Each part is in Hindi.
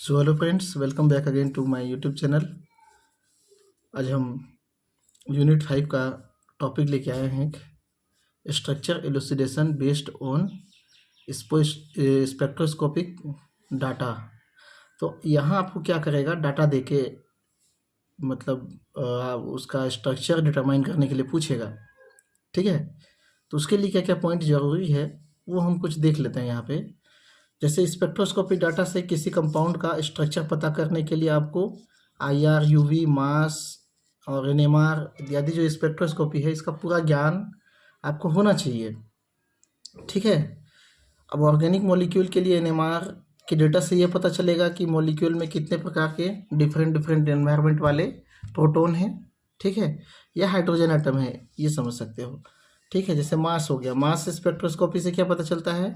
So hello friends, welcome back again to my YouTube channel. आज हम यूनिट 5 का टॉपिक लेके आए हैं, structure elucidation based on spectroscopic data. तो यहाँ आपको क्या करेगा, डाटा देके मतलब उसका स्ट्रक्चर डिटरमाइन करने के लिए पूछेगा। ठीक है, तो उसके लिए क्या क्या पॉइंट ज़रूरी है वो हम कुछ देख लेते हैं यहाँ पे। जैसे स्पेक्ट्रोस्कोपी डाटा से किसी कंपाउंड का स्ट्रक्चर पता करने के लिए आपको आईआर, यूवी, मास और एनएमआर इत्यादि जो स्पेक्ट्रोस्कोपी है इसका पूरा ज्ञान आपको होना चाहिए। ठीक है, अब ऑर्गेनिक मॉलिक्यूल के लिए एनएमआर के डेटा से ये पता चलेगा कि मॉलिक्यूल में कितने प्रकार के डिफरेंट डिफरेंट एनवायरनमेंट वाले प्रोटॉन हैं। ठीक है, या हाइड्रोजन एटम है, ये समझ सकते हो। ठीक है, जैसे मास हो गया, मास स्पेक्ट्रोस्कोपी से क्या पता चलता है,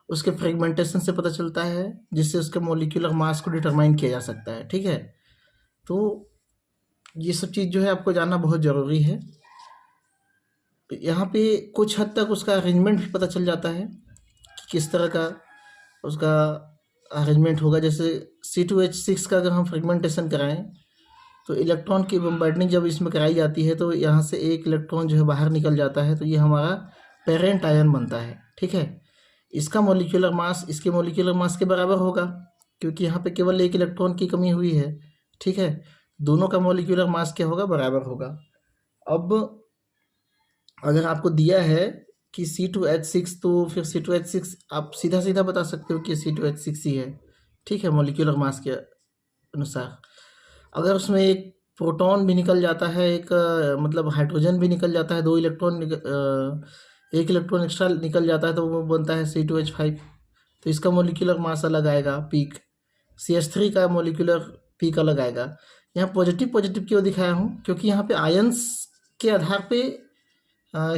उसके फ्रेगमेंटेशन से पता चलता है, जिससे उसके मॉलिक्यूलर मास को डिटरमाइन किया जा सकता है। ठीक है, तो ये सब चीज़ जो है आपको जानना बहुत ज़रूरी है। यहाँ पे कुछ हद तक उसका अरेंजमेंट भी पता चल जाता है कि किस तरह का उसका अरेंजमेंट होगा। जैसे C2H6 का अगर हम फ्रेगमेंटेशन कराएं तो इलेक्ट्रॉन की बम्बार्डिंग जब इसमें कराई जाती है तो यहाँ से एक इलेक्ट्रॉन जो है बाहर निकल जाता है, तो ये हमारा पेरेंट आयन बनता है। ठीक है, इसका मॉलिक्यूलर मास इसके मॉलिक्यूलर मास के बराबर होगा, क्योंकि यहाँ पे केवल एक इलेक्ट्रॉन की कमी हुई है। ठीक है, दोनों का मॉलिक्यूलर मास क्या होगा, बराबर होगा। अब अगर आपको दिया है कि C2H6, तो फिर C2H6 आप सीधा सीधा बता सकते हो कि C2H6 ही है। ठीक है, मॉलिक्यूलर मास के अनुसार। अगर उसमें एक प्रोटॉन भी निकल जाता है, एक मतलब हाइड्रोजन भी निकल जाता है, एक इलेक्ट्रॉन एक्स्ट्रा निकल जाता है, तो वो बनता है C2H5। तो इसका मॉलिक्यूलर मास अलग आएगा, पीक। CH3 का मॉलिक्यूलर पीक अलग आएगा। यहाँ पॉजिटिव पॉजिटिव क्यों दिखाया हूँ, क्योंकि यहाँ पे आयंस के आधार पे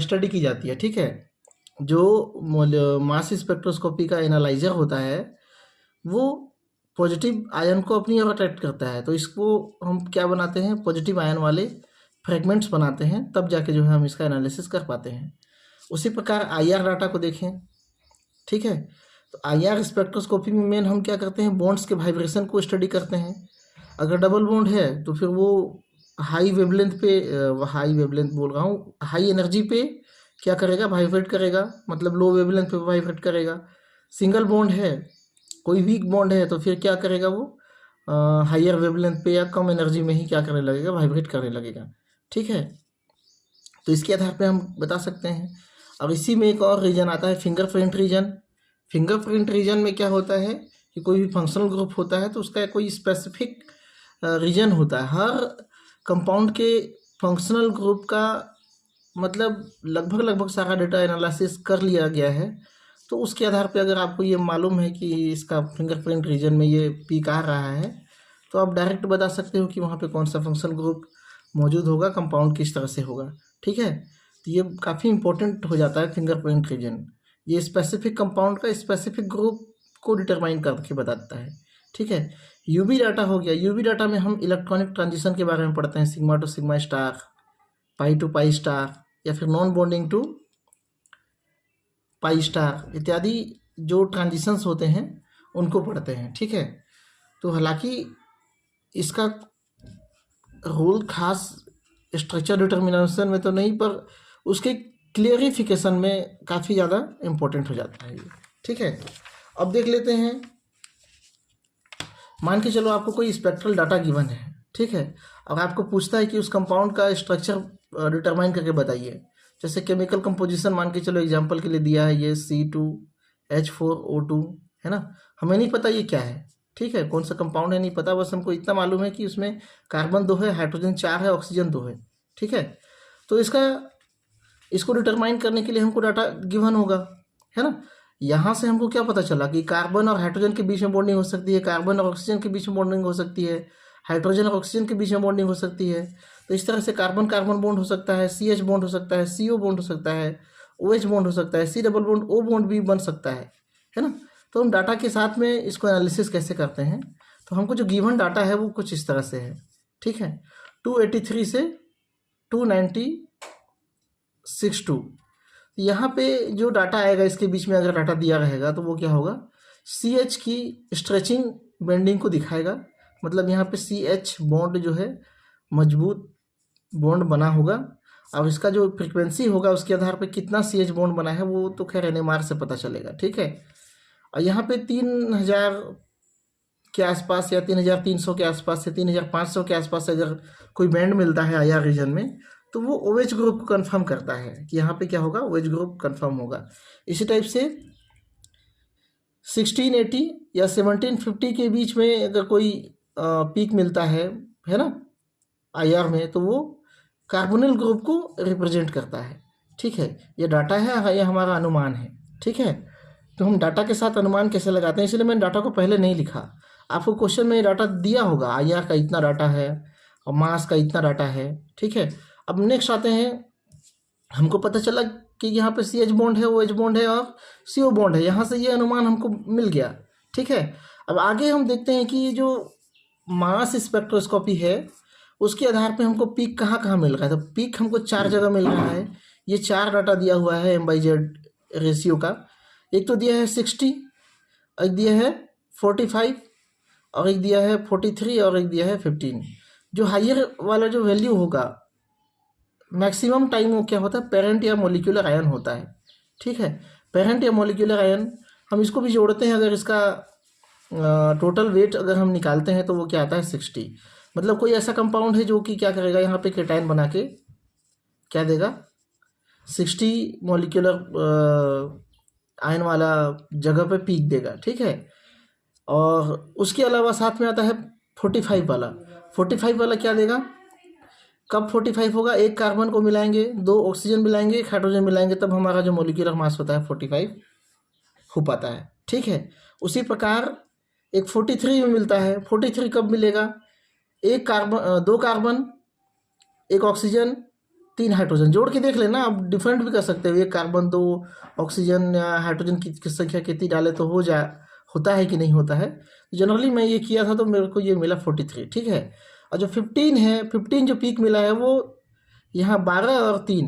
स्टडी की जाती है। ठीक है, जो मास स्पेक्ट्रोस्कोपी का एनालाइजर होता है वो पॉजिटिव आयन को अपनी ओर अट्रैक्ट करता है, तो इसको हम क्या बनाते हैं, पॉजिटिव आयन वाले फ्रेगमेंट्स बनाते हैं, तब जाके जो है हम इसका एनालिसिस कर पाते हैं। उसी प्रकार आईआर डाटा को देखें। ठीक है, तो आईआर स्पेक्ट्रोस्कोपी में मेन हम क्या करते हैं, बॉन्ड्स के वाइब्रेशन को स्टडी करते हैं। अगर डबल बॉन्ड है तो फिर वो हाई वेवलेंथ पे हाई वेवलेंथ बोल रहा हूँ, हाई एनर्जी पे क्या करेगा, वाइब्रेट करेगा, मतलब लो वेवलेंथ पे वाइब्रेट करेगा। सिंगल बॉन्ड है, कोई वीक बॉन्ड है, तो फिर क्या करेगा वो हायर वेवलेंथ पे या कम एनर्जी में ही क्या करने लगेगा, वाइब्रेट करने लगेगा। ठीक है, तो इसके आधार पे हम बता सकते हैं। अब इसी में एक और रीजन आता है, फिंगरप्रिंट रीजन। फिंगरप्रिंट रीजन में क्या होता है कि कोई भी फंक्शनल ग्रुप होता है तो उसका कोई स्पेसिफिक रीजन होता है। हर कंपाउंड के फंक्शनल ग्रुप का मतलब लगभग सारा डेटा एनालिसिस कर लिया गया है, तो उसके आधार पे अगर आपको ये मालूम है कि इसका फिंगरप्रिंट रीजन में ये पीक आ रहा है, तो आप डायरेक्ट बता सकते हो कि वहाँ पे कौन सा फंक्शन ग्रुप मौजूद होगा, कंपाउंड किस तरह से होगा। ठीक है, तो ये काफ़ी इंपॉर्टेंट हो जाता है फिंगरप्रिंट रीजन। ये स्पेसिफिक कंपाउंड का स्पेसिफिक ग्रुप को डिटरमाइन करके बताता है। ठीक है, यूवी डाटा हो गया। यूवी डाटा में हम इलेक्ट्रॉनिक ट्रांजिशन के बारे में पढ़ते हैं, sigma to sigma star, pi to pi star, या फिर non bonding to pi star इत्यादि जो ट्रांजिशंस होते हैं उनको पढ़ते हैं। ठीक है, तो हालांकि इसका रोल खास स्ट्रक्चर डिटर्मिनेशन में तो नहीं, पर उसके क्लियरिफिकेशन में काफ़ी ज़्यादा इम्पोर्टेंट हो जाता है ये। ठीक है, अब देख लेते हैं। मान के चलो आपको कोई स्पेक्ट्रल डाटा गिवन है। ठीक है, अब आपको पूछता है कि उस कंपाउंड का स्ट्रक्चर डिटरमाइन करके बताइए। जैसे केमिकल कंपोजिशन मान के चलो एग्जांपल के लिए दिया है, ये C2H4O2 है ना, हमें नहीं पता ये क्या है। ठीक है, कौन सा कंपाउंड है नहीं पता, बस हमको इतना मालूम है कि उसमें कार्बन 2 है, हाइड्रोजन 4 है, ऑक्सीजन 2 है। ठीक है, तो इसको डिटरमाइन करने के लिए हमको डाटा गिवन होगा, है ना। यहाँ से हमको क्या पता चला कि कार्बन और हाइड्रोजन के बीच में बॉन्डिंग हो सकती है, कार्बन और ऑक्सीजन के बीच में बॉन्डिंग हो सकती है, हाइड्रोजन और ऑक्सीजन के बीच में बॉन्डिंग हो सकती है। तो इस तरह से कार्बन कार्बन बॉन्ड हो सकता है, CH बॉन्ड हो सकता है, CO बॉन्ड हो सकता है, OH बॉन्ड हो सकता है, C double bond O bond भी बन सकता है ना। तो हम डाटा के साथ में इसको एनालिसिस कैसे करते हैं, तो हमको जो गिवन डाटा है वो कुछ इस तरह से है। ठीक है, 283 से 296 यहाँ पे जो डाटा आएगा इसके बीच में अगर डाटा दिया रहेगा तो वो क्या होगा, CH की स्ट्रेचिंग बेंडिंग को दिखाएगा, मतलब यहाँ पे CH बॉन्ड जो है मजबूत बॉन्ड बना होगा, और इसका जो फ्रीक्वेंसी होगा उसके आधार पे कितना CH बॉन्ड बना है वो तो खैर NMR से पता चलेगा, ठीक है। और यहाँ पे 3000 के आसपास या 3300 के आसपास से 3500 के आसपास अगर कोई बैंड मिलता है IR रीजन में, तो वो OH ग्रुप को कन्फर्म करता है कि यहाँ पे क्या होगा, OH ग्रुप कन्फर्म होगा। इसी टाइप से 1680 या 1750 के बीच में अगर कोई पीक मिलता है ना IR में, तो वो कार्बोनिल ग्रुप को रिप्रेजेंट करता है, ठीक है। ये डाटा है, ये हमारा अनुमान है, ठीक है। तो हम डाटा के साथ अनुमान कैसे लगाते हैं, इसलिए मैंने डाटा को पहले नहीं लिखा। आपको क्वेश्चन में डाटा दिया होगा, IR का इतना डाटा है और मास का इतना डाटा है, ठीक है। अब नेक्स्ट आते हैं, हमको पता चला कि यहाँ पे CH बॉन्ड है, OH बॉन्ड है और CO बॉन्ड है, यहाँ से ये अनुमान हमको मिल गया, ठीक है। अब आगे हम देखते हैं कि ये जो मास स्पेक्ट्रोस्कोपी है उसके आधार पे हमको पीक कहाँ कहाँ मिल रहा है। तो पीक हमको 4 जगह मिल रहा है। ये 4 डाटा दिया हुआ है M/Z रेशियो का। एक तो दिया है 60, एक दिया है 45 और एक दिया है 43 और एक दिया है 15। जो हायर वाला जो वैल्यू होगा मैक्सिमम टाइम वो क्या होता है, पेरेंट या मोलिकुलर आयन होता है, ठीक है। पेरेंट या मोलिकुलर आयन हम इसको भी जोड़ते हैं, अगर इसका टोटल वेट अगर हम निकालते हैं तो वो क्या आता है 60। मतलब कोई ऐसा कंपाउंड है जो कि क्या करेगा, यहाँ पे केटाइन बना के क्या देगा 60 मोलिकुलर आयन वाला जगह पे पीक देगा, ठीक है। और उसके अलावा साथ में आता है 45 वाला। 45 वाला क्या देगा, कब 45 होगा, एक कार्बन को मिलाएंगे, 2 ऑक्सीजन मिलाएंगे, एक हाइड्रोजन मिलाएंगे, तब हमारा जो मोलिकुलर मास होता है 45 हो पाता है, ठीक है। उसी प्रकार एक 43 में मिलता है। 43 कब मिलेगा, एक कार्बन, 2 कार्बन, एक ऑक्सीजन, 3 हाइड्रोजन। जोड़ के देख लेना, आप डिफरेंट भी कर सकते हो, एक कार्बन 2 ऑक्सीजन या हाइड्रोजन की संख्या कितनी डाले तो होता है कि नहीं होता है। जनरली मैं ये किया था तो मेरे को ये मिला 43, ठीक है। और जो 15 है, 15 जो पीक मिला है वो यहाँ 12 और 3,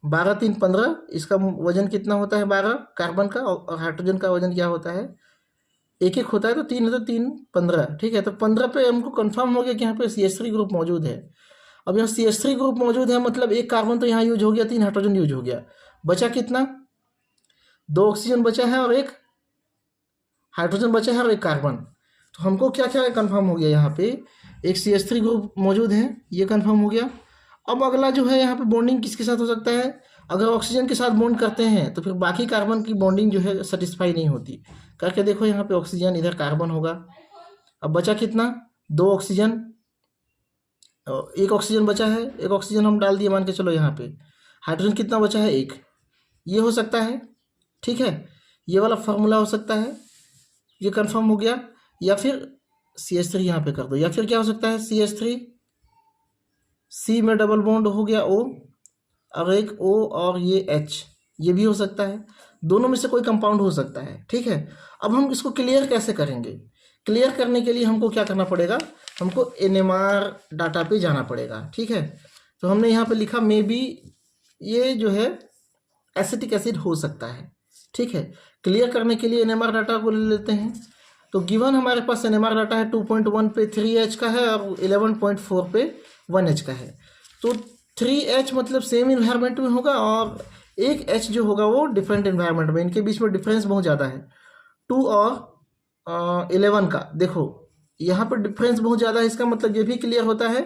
12 3 15, इसका वजन कितना होता है 12 कार्बन का, और हाइड्रोजन का वजन क्या होता है, एक एक होता है, तो 3 है तो 3 15, ठीक है। तो 15 पे हमको कंफर्म हो गया कि यहाँ पे CH3 ग्रुप मौजूद है। अब यहाँ CH3 ग्रुप मौजूद है, मतलब एक कार्बन तो यहाँ यूज हो गया, 3 हाइड्रोजन यूज हो गया, बचा कितना, 2 ऑक्सीजन बचा है और एक हाइड्रोजन बचा है और एक कार्बन। तो हमको क्या क्या कंफर्म हो गया, यहाँ पे एक CH3 ग्रुप मौजूद है, ये कंफर्म हो गया। अब अगला जो है यहाँ पे बॉन्डिंग किसके साथ हो सकता है, अगर ऑक्सीजन के साथ बॉन्ड करते हैं तो फिर बाकी कार्बन की बॉन्डिंग जो है सेटिस्फाई नहीं होती। करके देखो, यहाँ पे ऑक्सीजन, इधर कार्बन होगा। अब बचा कितना, 2 ऑक्सीजन, एक ऑक्सीजन बचा है, एक ऑक्सीजन हम डाल दिए मान के चलो यहाँ पे। हाइड्रोजन कितना बचा है, 1। ये हो सकता है, ठीक है, ये वाला फॉर्मूला हो सकता है, ये कंफर्म हो गया। या फिर CH3 यहाँ पे कर दो, या फिर क्या हो सकता है CH3 C में डबल बॉन्ड हो गया O और एक O और ये H, ये भी हो सकता है। दोनों में से कोई कंपाउंड हो सकता है, ठीक है। अब हम इसको क्लियर कैसे करेंगे, क्लियर करने के लिए हमको क्या करना पड़ेगा, हमको NMR डाटा पे जाना पड़ेगा, ठीक है। तो हमने यहाँ पे लिखा मे बी ये जो है एसिटिक एसिड हो सकता है, ठीक है। क्लियर करने के लिए NMR डाटा को ले लेते हैं। तो गिवन हमारे पास NMR डाटा है 2.1 पे 3H का है और 11.4 पे 1H का है। तो 3H मतलब सेम इन्वायरमेंट में होगा और एक H जो होगा वो डिफरेंट इन्वायरमेंट में, इनके बीच में डिफरेंस बहुत ज़्यादा है 2 और 11 का। देखो यहाँ पर डिफरेंस बहुत ज़्यादा है, इसका मतलब ये भी क्लियर होता है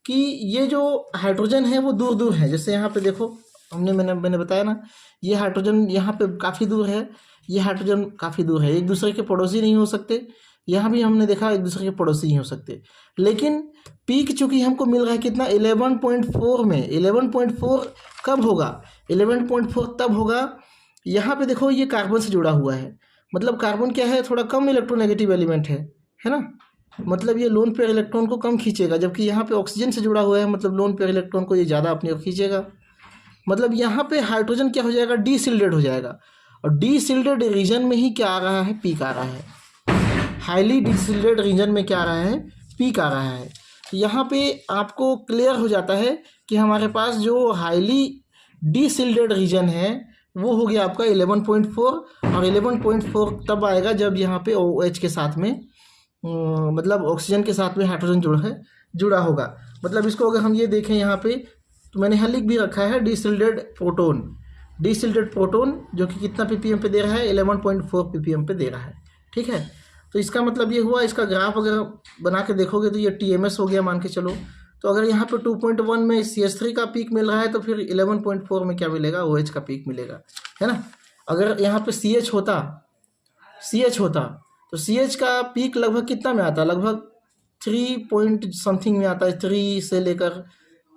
कि ये जो हाइड्रोजन है वो दूर दूर है। जैसे यहाँ पे देखो, मैंने बताया ना, ये हाइड्रोजन यहाँ पे काफ़ी दूर है, ये हाइड्रोजन काफ़ी दूर है, एक दूसरे के पड़ोसी नहीं हो सकते। यहाँ भी हमने देखा एक दूसरे के पड़ोसी नहीं हो सकते। लेकिन पीक चूंकि हमको मिल रहा है कितना, 11.4 में। 11.4 कब होगा, 11.4 तब होगा, यहाँ पे देखो ये कार्बन से जुड़ा हुआ है, मतलब कार्बन क्या है, थोड़ा कम इलेक्ट्रोनेगेटिव एलिमेंट है ना, मतलब ये लोन पेयर इलेक्ट्रॉन को कम खींचेगा, जबकि यहाँ पे ऑक्सीजन से जुड़ा हुआ है, मतलब लोन पेयर इलेक्ट्रॉन को ये ज़्यादा अपनी ओर खींचेगा। मतलब यहाँ पे हाइड्रोजन क्या हो जाएगा, डीसिल्डेड हो जाएगा। और डीसिल्डेड रीजन में ही क्या आ रहा है, पीक आ रहा है। हाईली डीसिल्डेड रीजन में क्या आ रहा है, पीक आ रहा है। तो यहाँ पे आपको क्लियर हो जाता है कि हमारे पास जो हाईली डीसिल्डेड रीजन है वो हो गया आपका 11.4, और 11.4 तब आएगा जब यहाँ पे OH के साथ में मतलब ऑक्सीजन के साथ में हाइड्रोजन जुड़ा होगा। मतलब इसको अगर हम ये देखें यहाँ पे, तो मैंने यहाँ लिख भी रखा है डिसिल्टेड प्रोटोन जो कि कितना ppm पे दे रहा है, 11.4 ppm पे दे रहा है। ठीक है, तो इसका मतलब ये हुआ, इसका ग्राफ अगर बना के देखोगे तो ये TMS हो गया मान के चलो। तो अगर यहाँ पे 2.1 में CH3 का पीक मिल रहा है तो फिर 11.4 में क्या मिलेगा, OH का पीक मिलेगा, है ना। अगर यहाँ पे CH होता तो CH का पीक लगभग कितना में आता, लगभग 3 पॉइंट समथिंग में आता है, 3 से लेकर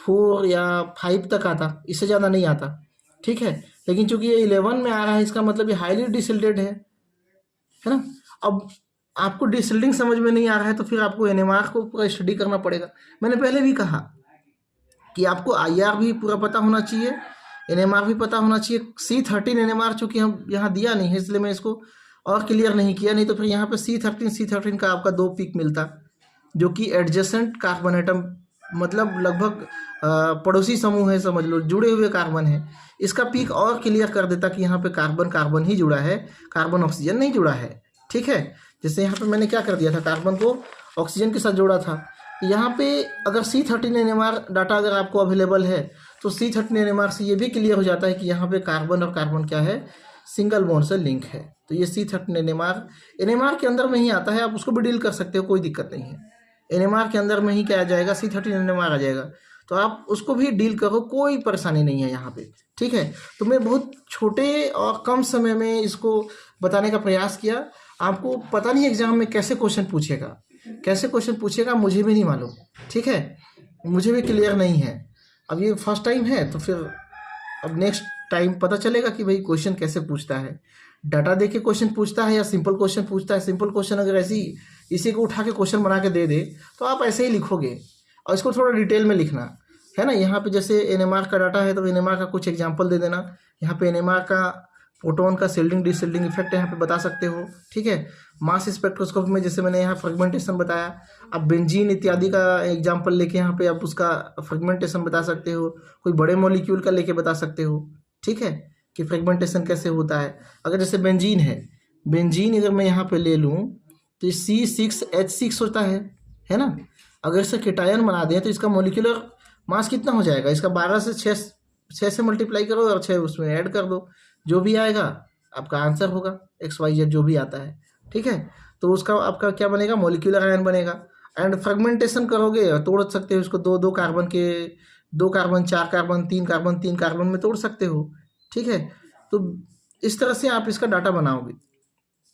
4 या 5 तक आता, इससे ज़्यादा नहीं आता। ठीक है, लेकिन चूंकि ये 11 में आ रहा है, इसका मतलब ये हाईली डिसिल्टेड है ना। अब आपको डिसिल्टिंग समझ में नहीं आ रहा है तो फिर आपको NMR को पूरा स्टडी करना पड़ेगा। मैंने पहले भी कहा कि आपको IR भी पूरा पता होना चाहिए, NMR भी पता होना चाहिए। C13 NMR चूँकि हम यहाँ दिया नहीं है इसलिए मैं इसको और क्लियर नहीं किया, नहीं तो फिर यहाँ पे C13 का आपका 2 पीक मिलता, जो कि एडजेसेंट कार्बन एटम, मतलब लगभग पड़ोसी समूह है, समझ लो जुड़े हुए कार्बन है। इसका पीक और क्लियर कर देता कि यहाँ पे कार्बन ही जुड़ा है, कार्बन ऑक्सीजन नहीं जुड़ा है। ठीक है, जैसे यहाँ पे मैंने क्या कर दिया था, कार्बन को ऑक्सीजन के साथ जोड़ा था। यहाँ पे अगर C13 NMR डाटा अगर आपको अवेलेबल है तो C13 NMR से ये भी क्लियर हो जाता है कि यहाँ पे कार्बन और कार्बन क्या है, सिंगल बॉन्ड से लिंक है। तो ये C13 NMR के अंदर में ही आता है, आप उसको भी डील कर सकते हो, कोई दिक्कत नहीं है। NMR के अंदर में ही क्या आ जाएगा, C13 NMR आ जाएगा, तो आप उसको भी डील करो, कोई परेशानी नहीं है यहाँ पे। ठीक है, तो मैं बहुत छोटे और कम समय में इसको बताने का प्रयास किया। आपको पता नहीं एग्जाम में कैसे क्वेश्चन पूछेगा मुझे भी नहीं मालूम। ठीक है, मुझे भी क्लियर नहीं है, अब ये फर्स्ट टाइम है तो फिर अब नेक्स्ट टाइम पता चलेगा कि भाई क्वेश्चन कैसे पूछता है, डाटा दे के क्वेश्चन पूछता है या सिंपल क्वेश्चन पूछता है। सिंपल क्वेश्चन अगर इसी को उठा के क्वेश्चन बना के दे दे तो आप ऐसे ही लिखोगे, और इसको थोड़ा डिटेल में लिखना है ना। यहाँ पे जैसे NMR का डाटा है तो NMR का कुछ एग्जांपल दे देना। यहाँ पे NMR का प्रोटॉन का सिल्डिंग डिसिल्डिंग इफेक्ट यहाँ पे बता सकते हो। ठीक है, मास स्पेक्ट्रोस्कोपी में जैसे मैंने यहाँ फ्रेगमेंटेशन बताया, अब बेंजीन इत्यादि का एग्जांपल लेके यहाँ पे आप उसका फ्रेगमेंटेशन बता सकते हो, कोई बड़े मॉलिक्यूल का लेके बता सकते हो। ठीक है, कि फ्रेगमेंटेशन कैसे होता है। अगर जैसे बेंजीन अगर मैं यहाँ पे ले लूँ तो C6H6 होता है ना। अगर इसे केटायन बना दें तो इसका मॉलिक्यूलर मास कितना हो जाएगा, इसका 12 से 6 से मल्टीप्लाई करो और 6 उसमें ऐड कर दो, जो भी आएगा आपका आंसर होगा, XYZ जो भी आता है। ठीक है, तो उसका आपका क्या बनेगा, मॉलिक्यूलर आयन बनेगा। एंड फ्रेगमेंटेशन करोगे, तोड़ सकते हो इसको, 2 कार्बन, 4 कार्बन, 3 कार्बन में तोड़ सकते हो। ठीक है, तो इस तरह से आप इसका डाटा बनाओगे।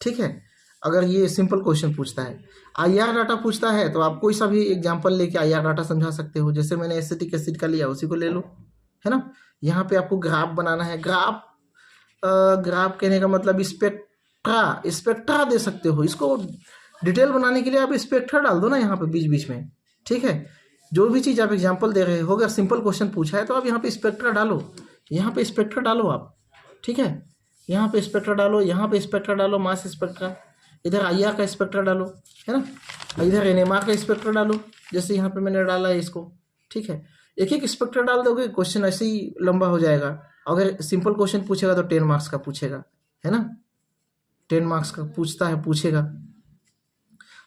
ठीक है, अगर ये सिंपल क्वेश्चन पूछता है। IR डाटा पूछता है तो आप कोई सा भी एग्जांपल लेके IR डाटा समझा सकते हो। जैसे मैंने एसिटिक एसिड का लिया, उसी को ले लो, है ना। यहाँ पे आपको ग्राफ बनाना है। ग्राफ कहने का मतलब स्पेक्ट्रा दे सकते हो। इसको डिटेल बनाने के लिए आप स्पेक्ट्रा डाल दो ना यहाँ पे बीच बीच में। ठीक है, जो भी चीज़ आप एग्जांपल दे रहे हो, अगर सिंपल क्वेश्चन पूछा है तो आप यहाँ पे स्पेक्ट्रा डालो, आप। ठीक है, यहाँ पे स्पेक्ट्रा डालो, मास स्पेक्ट्रा, इधर IR का स्पेक्ट्रा डालो, है ना, इधर NMR का स्पेक्ट्रा डालो, जैसे यहाँ पे मैंने डाला है इसको। ठीक है, एक स्पेक्ट्रा डाल दोगे, क्वेश्चन ऐसे ही लंबा हो जाएगा। अगर सिंपल क्वेश्चन पूछेगा तो 10 मार्क्स का पूछेगा, है ना, 10 मार्क्स का पूछेगा।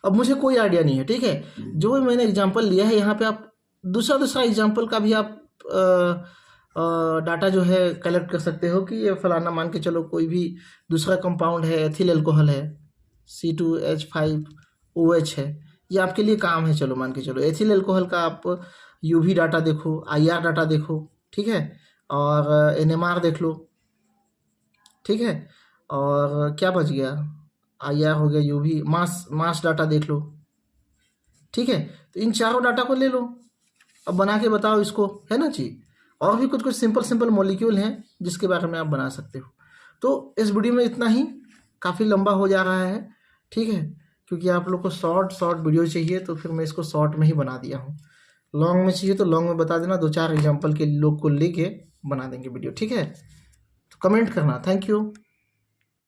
अब मुझे कोई आइडिया नहीं है। ठीक है, जो मैंने एग्जांपल लिया है यहाँ पे आप दूसरा एग्जांपल का भी आप डाटा जो है कलेक्ट कर सकते हो कि ये फलाना, मान के चलो कोई भी दूसरा कंपाउंड है, एथिल अल्कोहल है, C2H5OH है, ये आपके लिए काम है। चलो मान के चलो एथिल अल्कोहल का आप UV डाटा देखो, IR डाटा देखो। ठीक है, और NMR देख लो। ठीक है, और क्या बच गया, IR हो गया, UV, मास डाटा देख लो। ठीक है, तो इन चारों डाटा को ले लो, अब बना के बताओ इसको, है ना जी। और भी कुछ सिंपल मॉलिक्यूल हैं जिसके बारे में आप बना सकते हो। तो इस वीडियो में इतना ही, काफ़ी लंबा हो जा रहा है। ठीक है, क्योंकि आप लोग को शॉर्ट वीडियो चाहिए तो फिर मैं इसको शॉर्ट में ही बना दिया हूँ। लॉन्ग में चाहिए तो लॉन्ग में बता देना, 2-4 एग्जाम्पल के लोग को लेके बना देंगे वीडियो। ठीक है, तो कमेंट करना। Thank you.